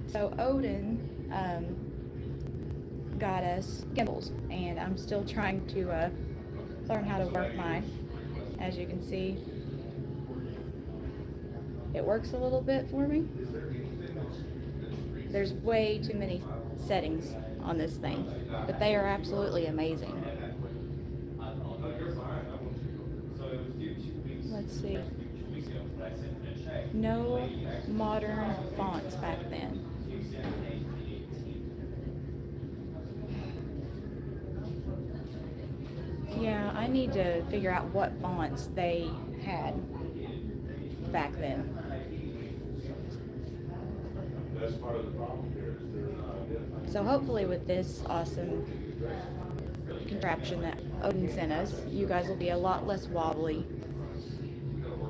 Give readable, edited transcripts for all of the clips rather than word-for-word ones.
So Odin got us gimbals, and I'm still trying to learn how to work mine. As you can see, it works a little bit for me. There's way too many settings on this thing, but they are absolutely amazing. Let's see. No modern fonts back then. Yeah, I need to figure out what fonts they had back then. That's part of the problem here is they're not identifying. So hopefully with this awesome contraption that Odin sent us, you guys will be a lot less wobbly,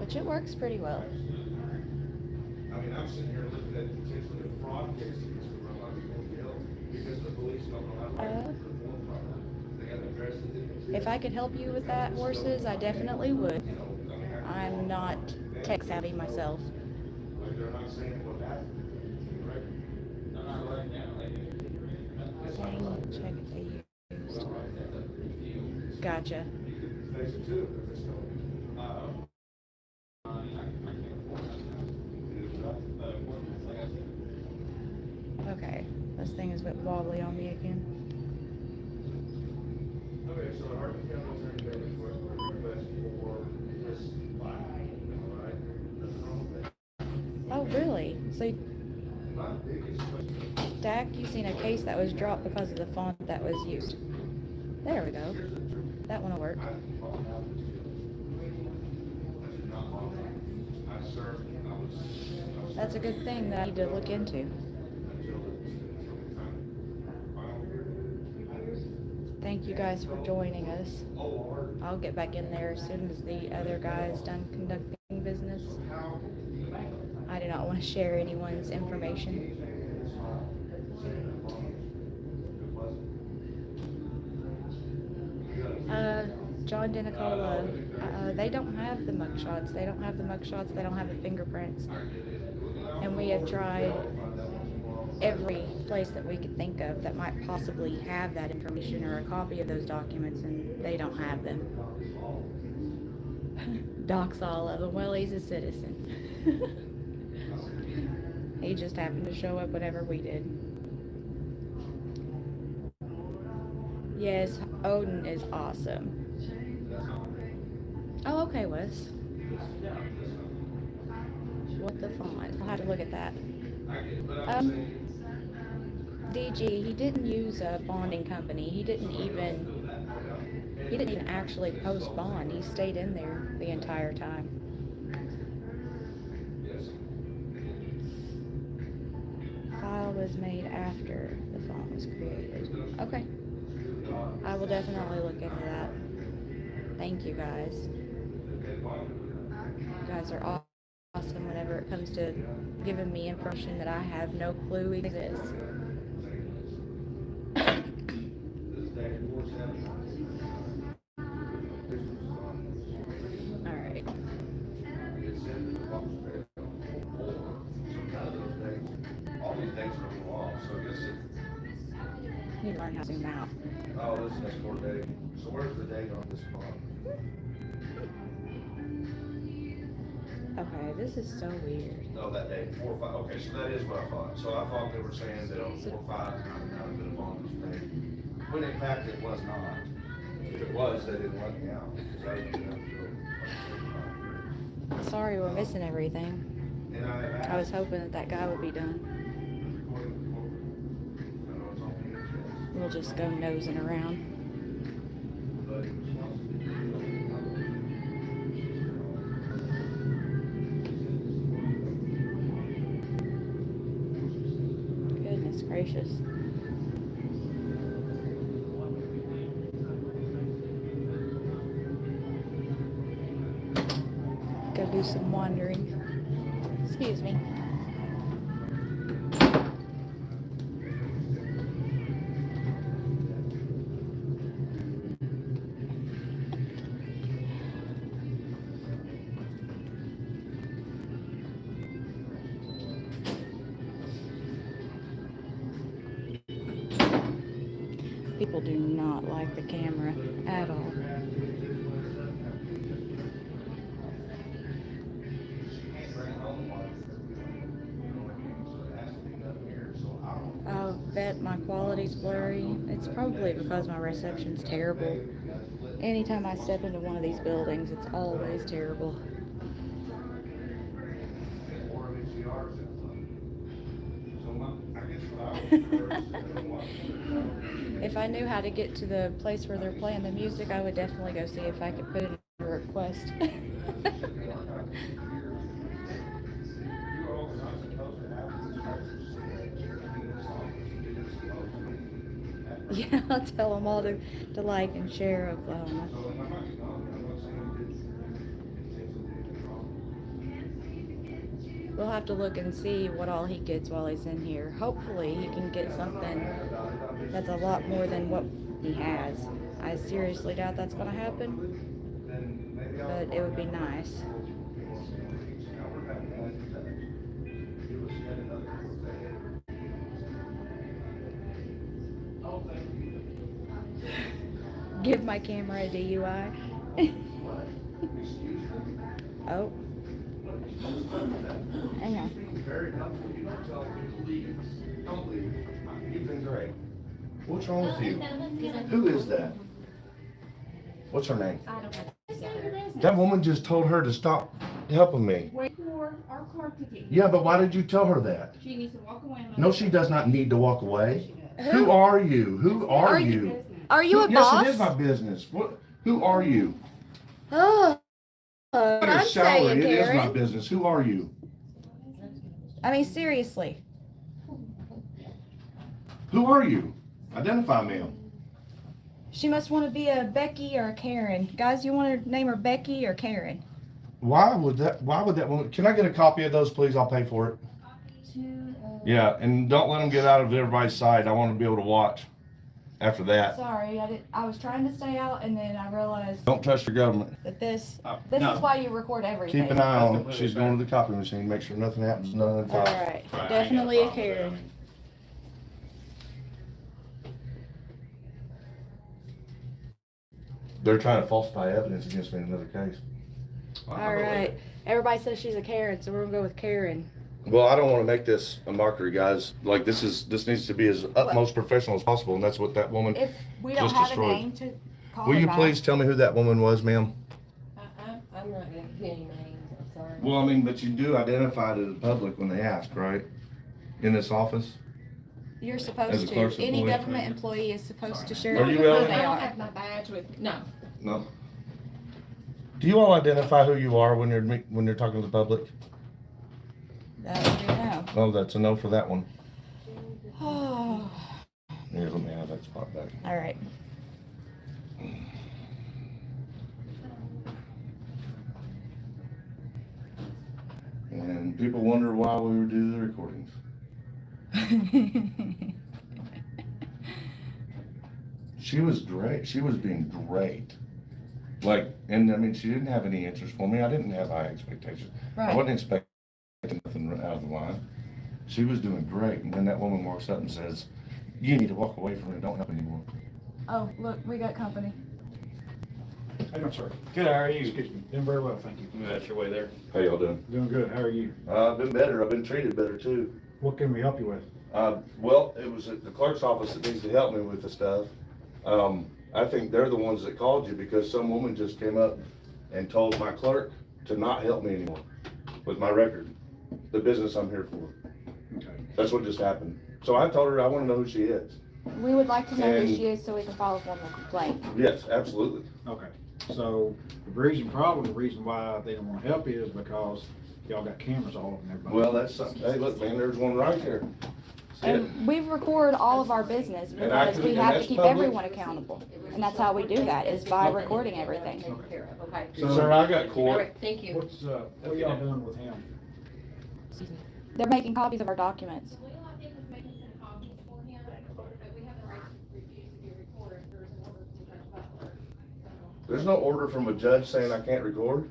which it works pretty well. I mean, I'm sitting here looking at potentially a fraud case against the Roman people because the police don't know how to perform properly. They haven't addressed it. If I could help you with that, horses, I definitely would. I'm not tech savvy myself. They're not saying what happened. Check if they used. Gotcha. Okay, this thing is a bit wobbly on me again. Okay, so the Hardin County Attorney request for this file, right? That's the wrong thing. Oh, really? So, Dak, you seen a case that was dropped because of the font that was used. There we go. That one will work. That's a good thing that I need to look into. Thank you guys for joining us. I'll get back in there as soon as the other guy's done conducting business. I do not want to share anyone's information. John Denicola, they don't have the mugshots. They don't have the mugshots. They don't have the fingerprints. And we have tried every place that we could think of that might possibly have that information or a copy of those documents, and they don't have them. Doc's all of them. Well, he's a citizen. He just happened to show up whenever we did. Yes, Odin is awesome. Oh, okay, Wes. What the font? I'll have to look at that. DG, he didn't use a bonding company. He didn't even actually post bond. He stayed in there the entire time. File was made after the font was created. Okay. I will definitely look into that. Thank you guys. You guys are awesome whenever it comes to giving me information that I have no clue exists. Alright. All these dates are long, so I guess it. You need to learn how to zoom out. Oh, this is next court date. So where's the date on this bond? Okay, this is so weird. No, that date, 4/5. Okay, so that is what I thought. So I thought they were saying that on 4/5, not the bond was paid. When in fact it was not. If it was, they didn't let me out. So I didn't have to go. Sorry we're missing everything. And I was hoping that guy would be done. We'll just go nosing around. Goodness gracious. Go do some wandering. Excuse me. people do not like the camera at all. I'll bet my quality's blurry. It's probably because my reception's terrible. Anytime I step into one of these buildings, it's always terrible. If I knew how to get to the place where they're playing the music, I would definitely go see if I could put in a request. Yeah, I'll tell them all to like and share Oklahoma. We'll have to look and see what all he gets while he's in here. Hopefully he can get something that's a lot more than what he has. I seriously doubt that's going to happen, but it would be nice. Give my camera a DUI. Oh. Hang on. Very helpful. You don't tell me to leave. Don't leave. You've been great. What's wrong with you? Who is that? What's her name? That woman just told her to stop helping me. Wait for our car to get. Yeah, but why did you tell her that? She needs to walk away. No, she does not need to walk away. Who are you? Who are you? Are you a boss? Yes, it is my business. What? Who are you? Oh, Your I'm salary, saying, it is my Karen. business. Who are you? I mean, seriously. Who are you? Identify me. She must want to be a Becky or a Karen. Guys, you want to name her Becky or Karen? Why would that woman? Can I get a copy of those, please? I'll pay for it. Yeah, and don't let them get out of everybody's sight. I want to be able to watch after that. Sorry, I was trying to stay out, and then I realized Don't trust your government. that this No. is why you record everything. Keep an eye That's on it. completely She's fair. going to the copy machine. Make sure nothing happens. None of the All files. right, Right, I ain't got definitely a problem with that. Karen. They're trying to falsify evidence against me in another case. All right, everybody says she's a Karen, so we're gonna go with Karen. Well, I don't want to make this a mockery, guys. Like this needs to be as utmost professional as possible, and that's what that woman. If we don't Just have destroyed. a name to call Will her you by. please tell me who that woman was, ma'am? I'm not gonna give any names, I'm sorry. Well, I mean, but you do identify to the public when they ask, right? In this office? You're As supposed a to. clerk's Any employee. government employee is supposed to share Are you who Ellen? they I don't are. have my badge with, no. No. Do you all identify who you are when you're talking to the public? That you know. Oh, that's a no for that one. Oh, Here, let me have that spot back. all right. And people wonder why we would do the recordings. She was great. She was being great. Like, and I mean, she didn't have any interest for me. I didn't have high expectations. I Right. wasn't expecting nothing out of the line. She was doing great. And then that woman walks up and says, "You need to walk away from it. Don't help anymore." Oh, look, we got company. How you doing, sir? Good, how are you? Excuse me. Doing very well, thank you. That's your way there. How y'all doing? Doing good. How are you? I've been better. I've been treated better too. What can we help you with? Well, it was at the clerk's office that needs to help me with the stuff. I think they're the ones that called you because some woman just came up and told my clerk to not help me anymore with my record, the business I'm here for. Okay. That's what just happened. So I told her I want to know who she is. We would like to know And- who she is so we can file a formal complaint. Yes, absolutely. Okay. So the reason why they don't want to help you is because y'all got cameras all over everybody. Well, that's something. Hey, look, man, there's one right there. See it? And we record all of our business And I because can- we and have to that's keep public. everyone accountable. And that's how we do that, is by recording everything. Taken care of, okay. Sir, I got All court. right, thank you. What y'all doing with him? They're making copies of our documents. Legal, I think, is making some copies for him, but we have the right to refuse to be recorded. There's an order from Judge Butler. There's no order from a judge saying I can't record.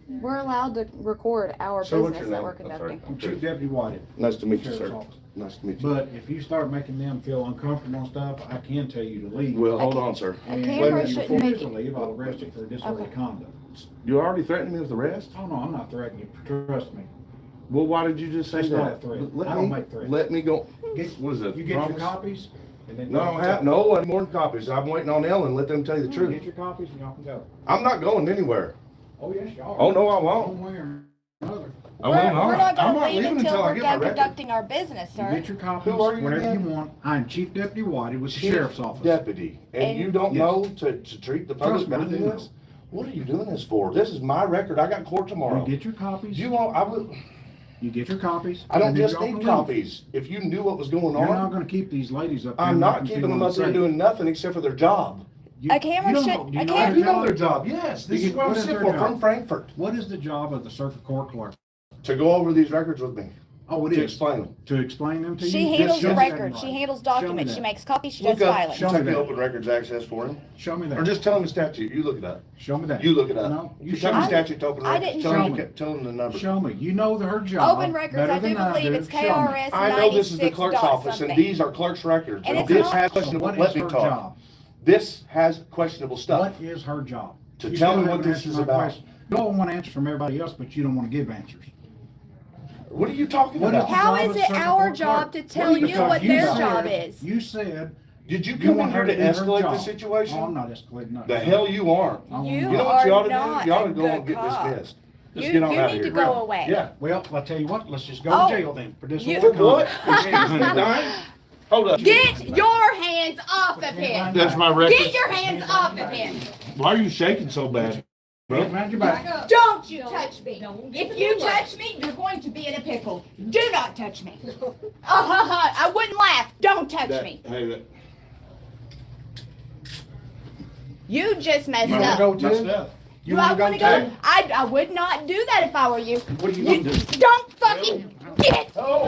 We're allowed to record our So what's business your that we're name? I'm sorry. conducting. I'm Chief Deputy Whited. Nice to meet you, Sheriff's sir. Office. Nice to meet you. But if you start making them feel uncomfortable and stuff, I can tell you to leave. Well, hold on, sir. And camera if you shouldn't refuse make to it- leave, I'll arrest you for disorderly Okay. conduct. You already threatened me with arrest? Oh, no, I'm not threatening you, trust me. Well, why did you just say That's that? not a threat. Let I don't me- make threats. Let me go. Get, What is it? you get your promise? copies, and then. No, I don't have, no, I need more than copies. I'm waiting on Ellen, let them tell you the Get truth. your copies and y'all can go. I'm not going anywhere. Oh, yes, y'all. Oh, no, I One won't. way or another. I We're will not I'm gonna not leave leaving until I we're get my done record. conducting our business, You sir. get your copies, Who are you whatever you again? want. I'm Chief Deputy Whited with the Chief Sheriff's Office. Deputy, and And- you don't Yes. know to treat the public Trust me, I better do than know. this? What are you doing this for? This is my record. I got court You tomorrow. get your copies. You won't, I will, You get your copies. I don't and then just y'all need can leave. copies. If you knew what was going You're not on, gonna keep these ladies up here. I'm not making keeping them feel up there unsafe. doing nothing except for their job. You- A camera you don't should- know- do a you know camera- their You know job? their job, yes. This You- is what what I'm is sitting their for, job? from Frankfurt, What is the job of the circuit court clerk? to go over these records with me, Oh, it to is. explain them. To explain them to you? She Yes, handles show the me that in records, she writing. handles Show me documents, that. she makes copies, she does Look up, filings. Show me check the that. open records access for him, Show me that. or just tell him the statute, you look it up. Show me that. You look it up. No, you You show tell him the me. statute to open I records, didn't tell show him, me. tell him the number. Show me. You know her job. Open records, better I do than believe do. it's Show me. KRS I know this is the 96 clerk's dot office, and something. these are clerk's records, And and it's this not- has So questionable, what let is me her talk. job? This has questionable stuff. What is her job? To You tell still me what haven't this answered is my about. question. You don't want answers from everybody else, but you don't want to give answers. What are you talking What is about? the How job is of it circuit our court job clerk? to What tell are you you talking- what you their said- job is? You said. Did you you come in want here her to do her escalate the job. situation? Oh, I'm not escalating nothing. The hell you aren't. I won't You do You know that. what you ought to not do? You ought to a go and good get cop. dismissed. Just You- get on you out of need here. to go away. Yeah. Well, I'll tell you what, let's just go Oh, to jail then. For you- disorderly For what? conduct. Excuse me, Diane? Hold up. Get your hands off of him. That's my record. Get your hands off of him. Why are you shaking so bad? Get behind your back. Don't you touch me. If you touch me, you're going to be in a pickle. Do not touch me. I wouldn't laugh. Don't touch me. Hey, that. You just messed You wanna up. go Messed too? up. You Do I wanna want to go go? too? I would not do that if I were you. What are you gonna do? Don't fucking get. Oh,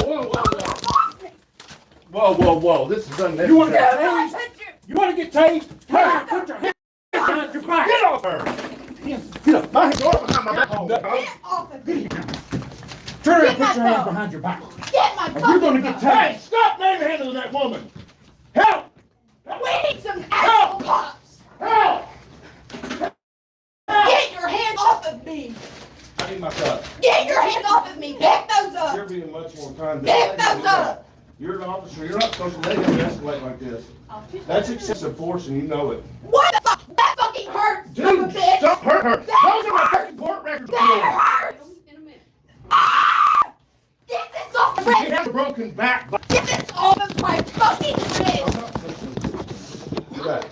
whoa. This is unnecessary. You wanna get Don't tased? touch your- You wanna get tased? Hey, put your hand behind your back. Get off her! Get up! My hands are behind my back. Get off of me. Turn around, Get put your my hands phone. behind your back. Get my And you're gonna get phone. tased. Stop manhandling that woman! Help! We need some actual cops. Help! Get your hands off of me. I need my cup. Get your hands off of me. Pick those You're up. being much more kind Pick those up. You're an officer. You're not supposed to let him escalate like this. That's excessive force, and you know it. What the fuck? That fucking hurts. son of a Dude, bitch. stop hurting her! That Those are my fucking court records. That hurts. Ah! Get this off the You wrist. have a broken back. Get this off of my fucking wrist. Right.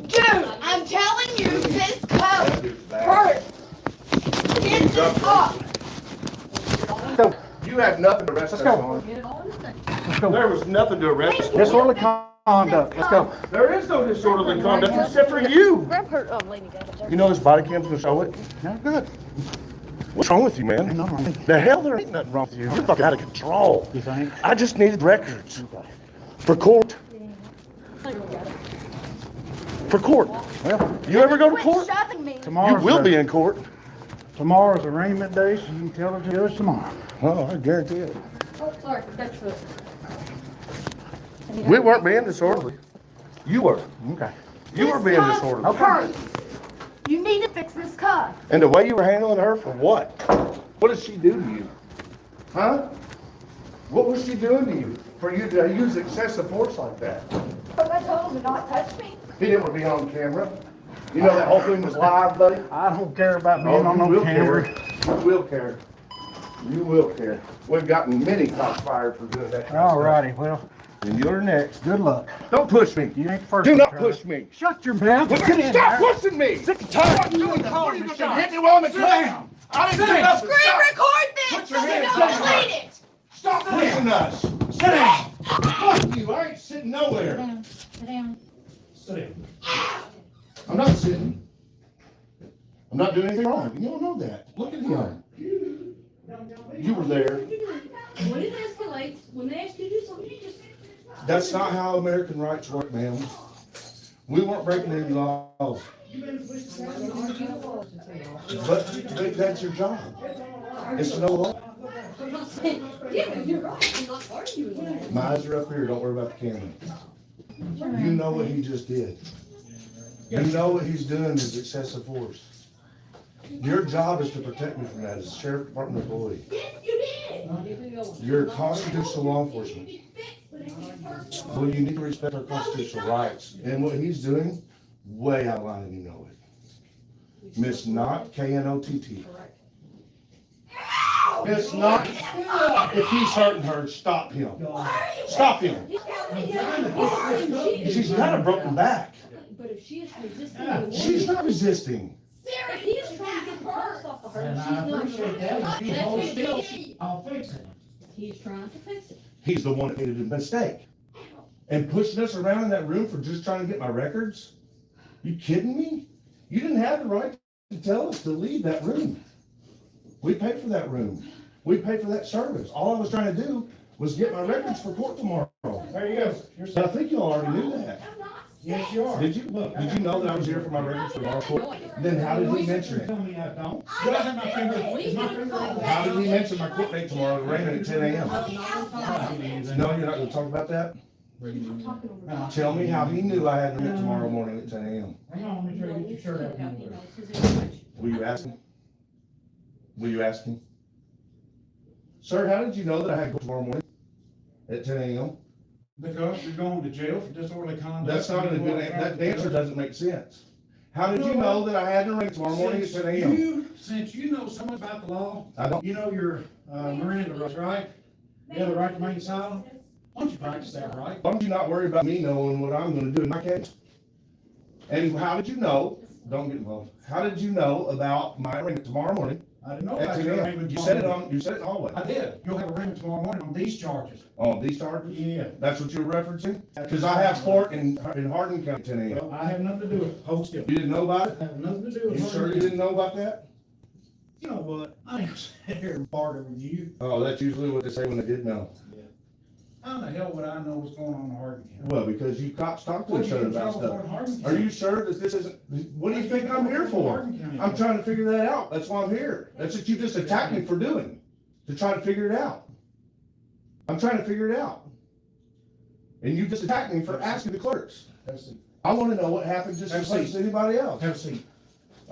Dude, I'm telling you, this coat That dude's bad. hurts. Get this off. You had nothing to arrest us on. There was nothing to arrest us on. Disorderly conduct. Let's go. There is no disorderly conduct except for you. Grab her, lady, go. You know this body cam's gonna show it? No, good. What's wrong with you, man? Ain't nothing wrong with you. The hell, there ain't nothing wrong with you. You're fucking out of control. You think? I just needed records. For court. For court. Well, You ever go to Quit court? shoving me. You tomorrow's will be in court. Tomorrow's arraignment day, so you can tell the judge tomorrow. Oh, I guarantee it. Oh, sorry, that's the. We weren't being disorderly. You were. Okay. You were being disorderly. Hurts. You need to fix this cuff. And the way you were handling her, for what? What did she do to you? Huh? What was she doing to you for you to use excessive force like that? But I told him to not touch me. He didn't want to be on camera. You know that whole thing was live, buddy? I don't care about being on you no will camera. care. You will care. You will care. We've gotten many cops fired for doing that. All righty, well, And you're next. good luck. Don't push me. You ain't the first. Do one, not Charlie. push me. Shut your mouth. Stop pushing me. Sick and tired of What doing that. are you going to hit me while I'm at down. I didn't do nothing. Screen Stop. record this Put your so we hands don't down. delete it. Stop pushing us. Sit down. Fuck you. I ain't sitting nowhere. Sit down. Sit down. I'm not sitting. I'm not doing anything wrong. You don't know that. Look at him. You were there. When it escalates, when they ask you to do something, you just. That's not how American rights work, ma'am. We weren't breaking any laws. But that's your job. It's to know the law. Yeah, you're right, I'm not arguing with that. My eyes are up here, don't worry about the camera. You know what he just did. You know what he's doing is excessive force. Your job is to protect me from that as a sheriff department employee. You're constitutional law enforcement. Well, you need to respect our constitutional rights. And what he's doing, way out of line, and you know it. Miss Knott, Knott. Miss Knott, if he's hurting her, stop him. Stop him. She's got a broken back. But if she is resisting. She's not resisting. If he is trying to get the purse off of her, And she's I not. appreciate that, if he holds still, I'll fix it. He's trying to fix it. He's the one that made a mistake. And pushing us around in that room for just trying to get my records? You kidding me? You didn't have the right to tell us to leave that room. We paid for that room. We paid for that service. All I was trying to do was get my records for court tomorrow. There you go. You're But I think you all already knew that. Yes, you are. Did you? Did you know that I was here for my records for tomorrow court? Then how did he mention it? Tell me I don't. Do I have my finger? Is my finger on the- How did he mention my court date tomorrow, raining at 10 a.m.? No, you're not gonna talk about that? Tell me how he knew I had to meet tomorrow morning at 10 a.m. Hang on, let me try to get your shirt out. of here. Will you ask him? Will you ask him? Sir, how did you know that I had to go tomorrow morning at 10 a.m.? Because you're going to jail for disorderly conduct. That's not a good, that answer doesn't make sense. How did you know that I had to ring tomorrow morning at 10 a.m.? Since you know so much about the law, I don't. you know your, Miranda rights, right? You have the right to remain silent. Why don't you practice that right? Why don't you not worry about me knowing what I'm gonna do in my case? And how did you know, don't get involved, how did you know about my ring tomorrow morning I didn't know at about 10 your a.m.? arraignment You tomorrow said it morning. on, you said it in the hallway. I did. You'll have a arraignment tomorrow morning on these charges. On these charges? Yeah. That's what you're referencing? Cause I have court in Hardin County at 10 a.m. Well, I have nothing to do with it. Hold still. You didn't know about I it? have nothing to do with it. You sure you didn't know about that? You know what? I ain't sitting here and barter with you. Oh, that's usually what they say when they did know. How the hell would I know what's going on in Hardin County? Well, because you cops talk to What each do you other get in about trouble for stuff. in Hardin Are County? you sure that this isn't, what do you think I'm here for? I'm trying to figure that out. That's why I'm here. That's what you just attacked me for doing, to try to figure it out. I'm trying to figure it out. And you just attacked me for asking the clerks. Have a seat. I wanna know what happened just as much as anybody else. Have a seat.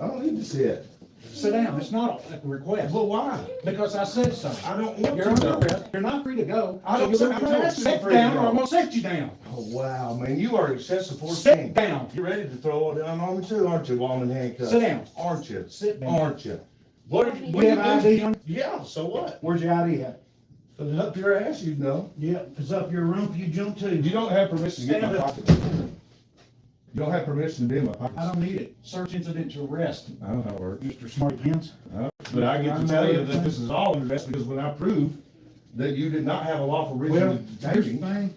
I don't need to see it. Sit down. It's not a request. But why? Because I said so. I don't want You're to under know. arrest. You're not free to go. I don't- So I'm you're not asking sit for you to down or go. I'm gonna set you down. Oh, wow, man, you are excessive force. Sit down. You're ready to throw it down on me too, aren't you, while I'm in handcuffs? Sit down. Aren't you? Sit down. Aren't you? What are you, We have ID on? Yeah, so what? Where's your ID at? If it's up your ass, you'd know. Yeah, if it's up your room, you jump to. You don't have permission to get in my Stand pocket. You don't have permission to be in my I pocket. don't need it. Search incident to arrest, I don't know how it works. Mr. Smarty Pants. But I get to tell you that this is all an arrest because when I prove that you did not have a lawful Well, reason to here's detain the me, thing.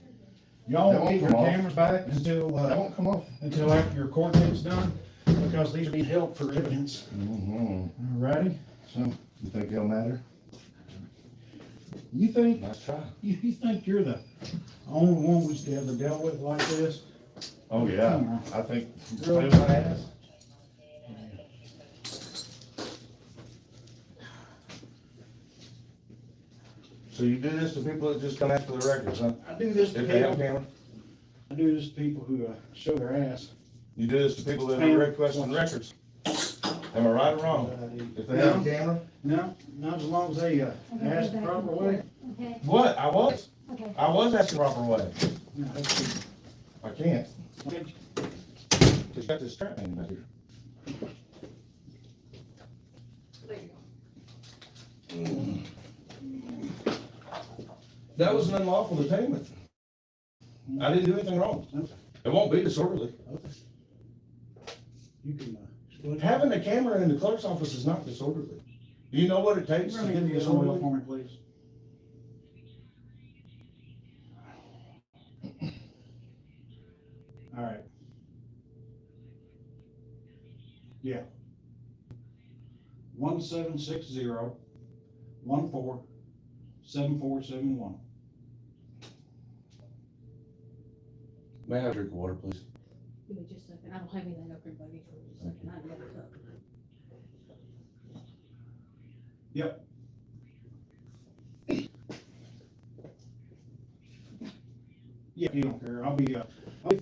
Y'all That won't won't get your come off. cameras back that won't come off. until after your court date's done, because these are being held for evidence. Mm-hmm. Alrighty? So, You think it'll matter? you think, Nice try. you think you're the only one we've ever dealt with like this? Oh, yeah, I think. Really? Play my ass. So you do this to people that just come after the records, huh? I do this to If they have a people, camera? I do this to people who, show their ass. You do this to people that are requesting records? Am I right or wrong? If they have a camera? No, not as long as they, ask the proper way. Okay, What? I was okay. asking the proper way. No, that's I can't. good. Just got this strap in back here. That was an unlawful detainment. I didn't do anything wrong. Okay. It won't be disorderly. You can, split it. Having a camera in the clerk's office is not disorderly. Do you know what it takes to Run get the other way disorderly? for me, please. All right. Yeah. 1760-14-7471. May I have a drink of water, please? Give me just a second, I don't have anything up here, buddy, for just a second, I have a cup. Yep. Yeah, you don't care. I'll be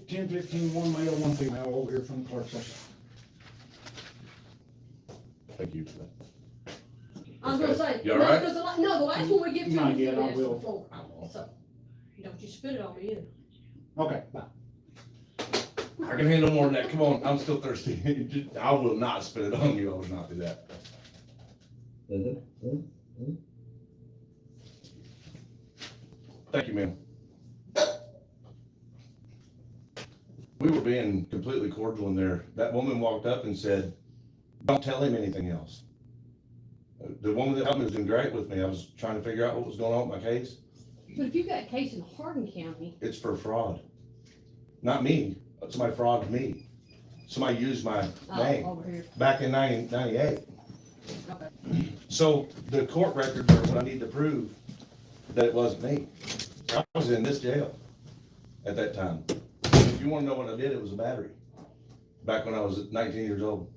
10, 15, one male, one female over here from the clerk's office. Thank you for that. I was gonna say, You all no, right? because the last one we give to you, Not you yet, I ask will. the floor. So, don't you spit it on me either. Okay, bye. I can handle more than that. Come on, I'm still thirsty. I will not spit it on you. I will not do that. Thank you, ma'am. We were being completely cordial in there. That woman walked up and said, "Don't tell him anything else." The woman that helped me was doing great with me. I was trying to figure out what was going on with my case. But if you've got a case in Hardin County, It's for fraud. Not me. Somebody frauded me. Somebody used my name over here, back in 1998. okay. So the court records are what I need to prove that it wasn't me. I was in this jail at that time. If you wanna know what I did, it was a battery. Back when I was 19 years old.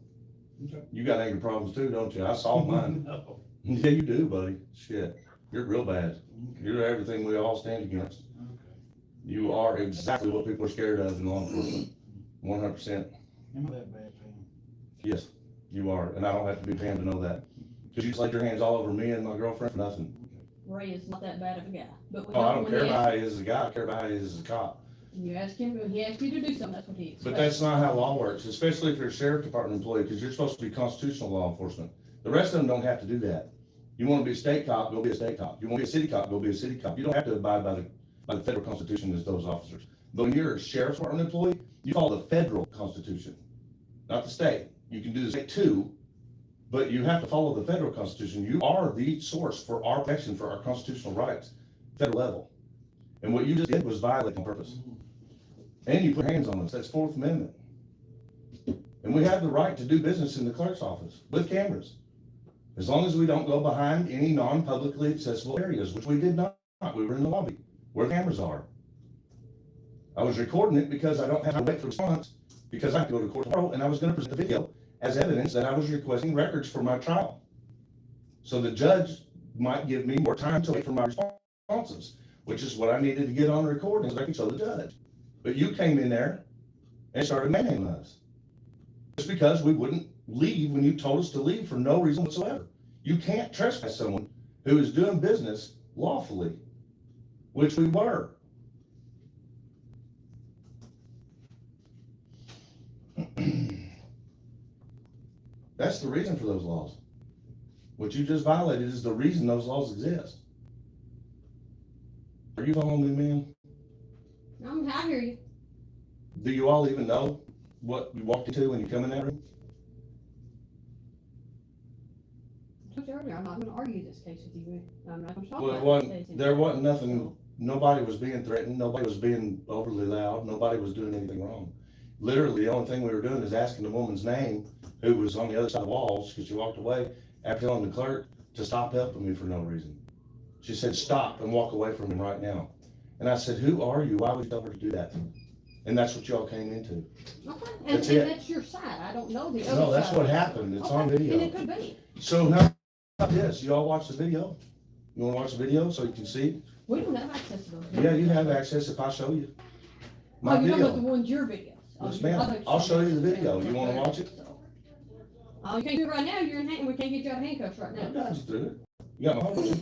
Okay. You got anger problems too, don't you? I solved mine. No. Yeah, you do, buddy. Shit. You're real bad. You're everything we all stand against. Okay. You are exactly what people are scared of in law enforcement. 100%. Am I that bad, Pam? Yes, you are. And I don't have to be Pam to know that. Cause you just laid your hands all over me and my girlfriend for nothing. Ray is not that bad of a guy, but Oh, I don't care when about how he is as a guy. I care about how he is as a cop. you ask him, when he asks you to do something, that's what he expects. But that's not how law works, especially if you're a sheriff department employee, because you're supposed to be constitutional law enforcement. The rest of them don't have to do that. You want to be a state cop, go be a state cop. You want to be a city cop, go be a city cop. You don't have to abide by the federal constitution as those officers. But when you're a sheriff's department employee, you follow the federal constitution, not the state. You can do the state too, but you have to follow the federal constitution. You are the source for our protection, for our constitutional rights, federal level. And what you just did was violate on purpose. And you put hands on us. That's Fourth Amendment. And we have the right to do business in the clerk's office with cameras. As long as we don't go behind any non-publicly accessible areas, which we did not. We were in the lobby where cameras are. I was recording it because I don't have to wait for response, because I have to go to court tomorrow, and I was gonna present the video as evidence that I was requesting records for my trial. So the judge might give me more time to wait for my responses, which is what I needed to get on recording so I could show the judge. But you came in there and started manhandling us. Just because we wouldn't leave when you told us to leave for no reason whatsoever. You can't trespass someone who is doing business lawfully, which we were. That's the reason for those laws. What you just violated is the reason those laws exist. Are you following me, man? I hear you. Do you all even know what you walked into when you come in that room? I told you earlier, I'm not gonna argue this case with you. I'm not gonna talk Well, it about this wasn't, case. there wasn't nothing, nobody was being threatened, nobody was being overly loud, nobody was doing anything wrong. Literally, the only thing we were doing is asking the woman's name, who was on the other side of the walls, because she walked away, after telling the clerk to stop helping me for no reason. She said, "Stop and walk away from him right now." And I said, "Who are you? Why would you tell her to do that?" And that's what y'all came into. Okay, and That's it. that's your side, I don't know the other side. No, that's what of it. happened, it's on Okay, video. and it could be. So now, yes, you all watch the video? You wanna watch the video so you can see? We don't have access to those. Yeah, you have access if I show you. My Oh, you're talking about the video. ones, your videos? Oh, Yes, you- ma'am. I thought I'll show you the said- video. You wanna watch it? Oh, you can't do it right now, you're in we can't get you out of handcuffs right I now. got you through it. You got my phone?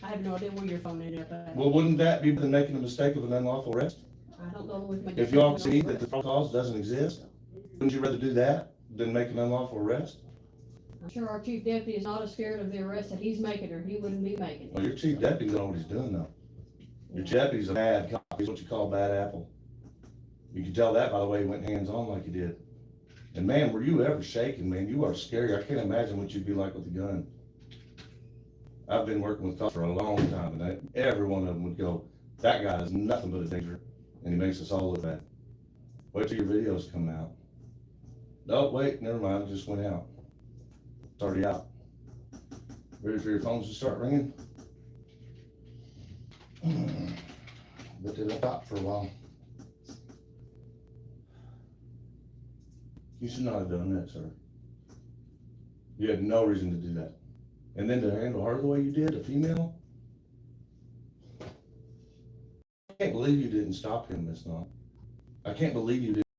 I have no idea where your phone ended up at. Well, wouldn't that be the making a mistake of an unlawful arrest? I don't know if we can. If y'all see that the cause doesn't exist, wouldn't you rather do that than make an unlawful arrest? I'm sure our chief deputy is not as scared of the arrest that he's making, or he wouldn't be making Well, it. your chief deputy knows what he's doing though. Your deputy's a bad cop. He's what you call bad apple. You can tell that by the way he went hands-on like he did. And man, were you ever shaking, man? You are scary. I can't imagine what you'd be like with a gun. I've been working with cops for a long time, and every one of them would go, "That guy is nothing but a danger, and he makes us all look bad." Wait till your videos come out. Oh, wait, never mind, it just went out. It's already out. Ready for your phones to start ringing? But they stopped for a while. You should not have done that, sir. You had no reason to do that. And then to handle her the way you did, a female? I can't believe you didn't stop him, Miss Knott. I can't believe you didn't.